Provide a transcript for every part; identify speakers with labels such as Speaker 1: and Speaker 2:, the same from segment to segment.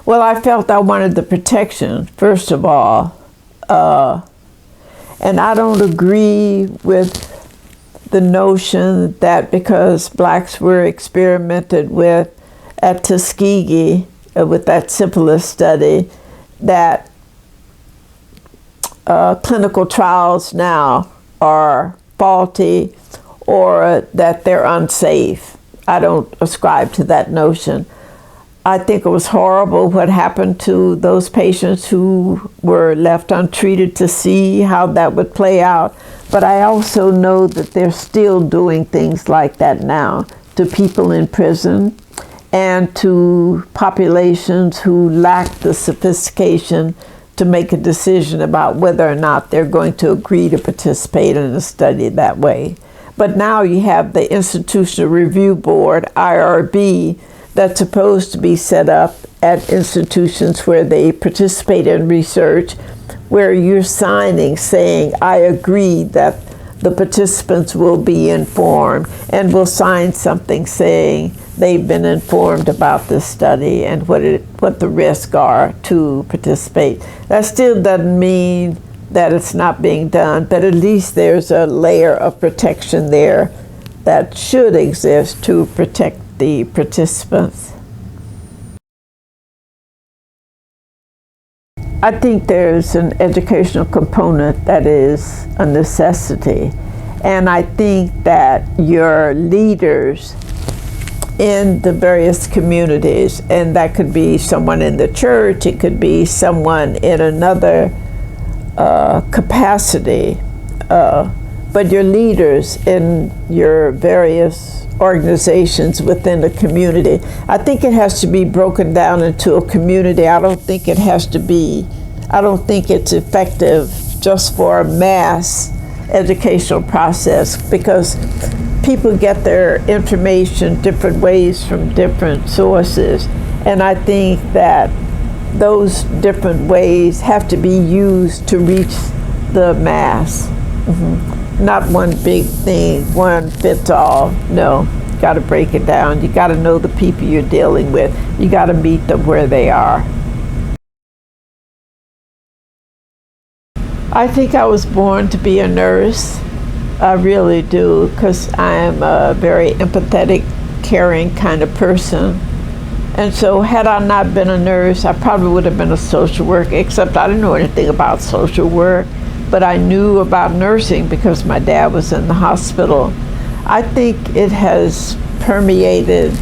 Speaker 1: Well, I felt I wanted the protection, first of all. And I don't agree with the notion that because blacks were experimented with at Tuskegee, with that syphilis study, that clinical trials now are faulty or that they're unsafe. I don't ascribe to that notion. I think it was horrible what happened to those patients who were left untreated to see how that would play out. But I also know that they're still doing things like that now to people in prison and to populations who lack the sophistication to make a decision about whether or not they're going to agree to participate in a study that way. But now you have the Institutional Review Board, IRB, that's supposed to be set up at institutions where they participate in research, where you're signing saying, I agree that the participants will be informed, and will sign something saying they've been informed about this study and what the risks are to participate. That still doesn't mean that it's not being done, but at least there's a layer of protection there that should exist to protect the participants. I think there's an educational component that is a necessity, and I think that your leaders in the various communities, and that could be someone in the church, it could be someone in another capacity, but your leaders in your various organizations within the community. I think it has to be broken down into a community. I don't think it's effective just for a mass educational process, because people get their information different ways from different sources. And I think that those different ways have to be used to reach the mass. Not one big thing, one fits all. No, you got to break it down. You got to know the people you're dealing with. You got to meet them where they are. I think I was born to be a nurse. I really do, because I am a very empathetic, caring kind of person. And so had I not been a nurse, I probably would have been a social worker, except I didn't know anything about social work. But I knew about nursing because my dad was in the hospital. I think it has permeated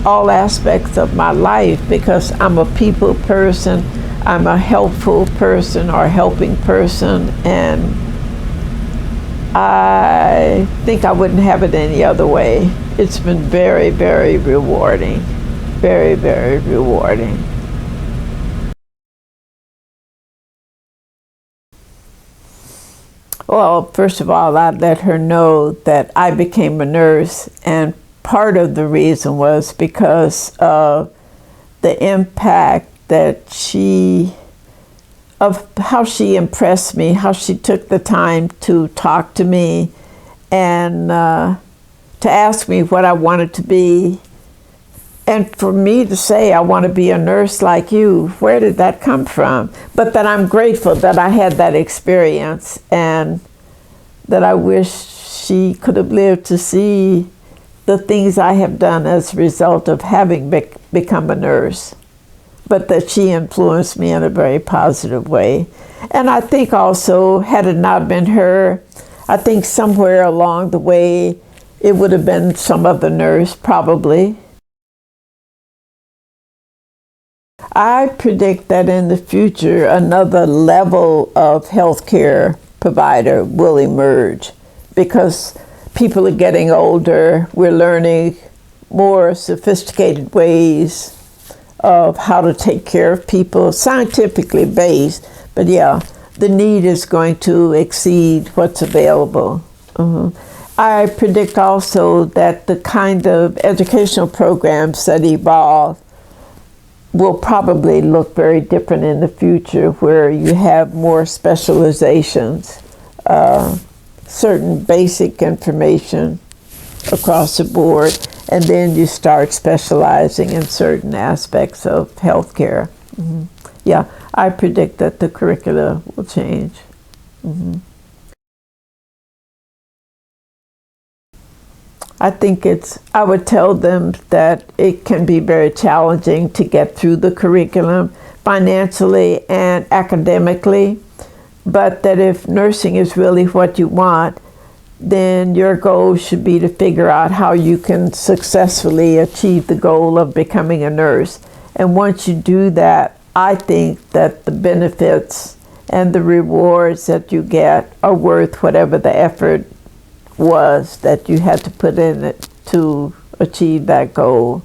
Speaker 1: all aspects of my life because I'm a people person, I'm a helpful person or helping person, and I think I wouldn't have it any other way. It's been very, very rewarding, very, very rewarding. Well, first of all, I let her know that I became a nurse, and part of the reason was because of the impact that of how she impressed me, how she took the time to talk to me and to ask me what I wanted to be. And for me to say, I want to be a nurse like you, where did that come from? But that I'm grateful that I had that experience, and that I wish she could have lived to see the things I have done as a result of having become a nurse. But that she influenced me in a very positive way. And I think also, had it not been her, I think somewhere along the way, it would have been some other nurse, probably. I predict that in the future, another level of healthcare provider will emerge because people are getting older. We're learning more sophisticated ways of how to take care of people, scientifically based, but yeah, the need is going to exceed what's available. I predict also that the kind of educational programs that evolve will probably look very different in the future, where you have more specializations, certain basic information across the board, and then you start specializing in certain aspects of healthcare. Yeah, I predict that the curricula will change. I would tell them that it can be very challenging to get through the curriculum financially and academically, but that if nursing is really what you want, then your goal should be to figure out how you can successfully achieve the goal of becoming a nurse. And once you do that, I think that the benefits and the rewards that you get are worth whatever the effort was that you had to put in it to achieve that goal.